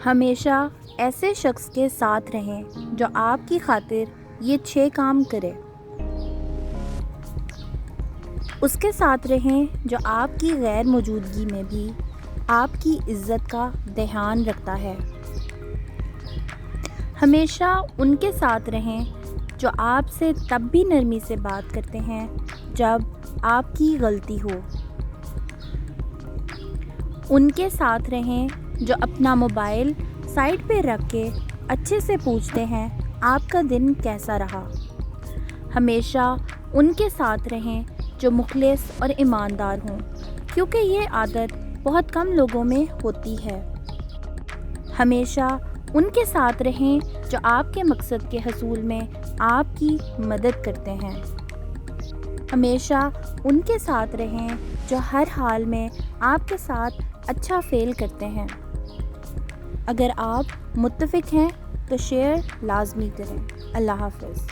ہمیشہ ایسے شخص کے ساتھ رہیں جو آپ کی خاطر یہ 6 کام کرے۔ اس کے ساتھ رہیں جو آپ کی غیر موجودگی میں بھی آپ کی عزت کا دھیان رکھتا ہے۔ ہمیشہ ان کے ساتھ رہیں جو آپ سے تب بھی نرمی سے بات کرتے ہیں جب آپ کی غلطی ہو۔ ان کے ساتھ رہیں جو اپنا موبائل سائڈ پہ رکھ کے اچھے سے پوچھتے ہیں آپ کا دن کیسا رہا۔ ہمیشہ ان کے ساتھ رہیں جو مخلص اور ایماندار ہوں، کیونکہ یہ عادت بہت کم لوگوں میں ہوتی ہے۔ ہمیشہ ان کے ساتھ رہیں جو آپ کے مقصد کے حصول میں آپ کی مدد کرتے ہیں۔ ہمیشہ ان کے ساتھ رہیں جو ہر حال میں آپ کے ساتھ اچھا فیل کرتے ہیں۔ اگر آپ متفق ہیں تو شیئر لازمی کریں۔ اللہ حافظ۔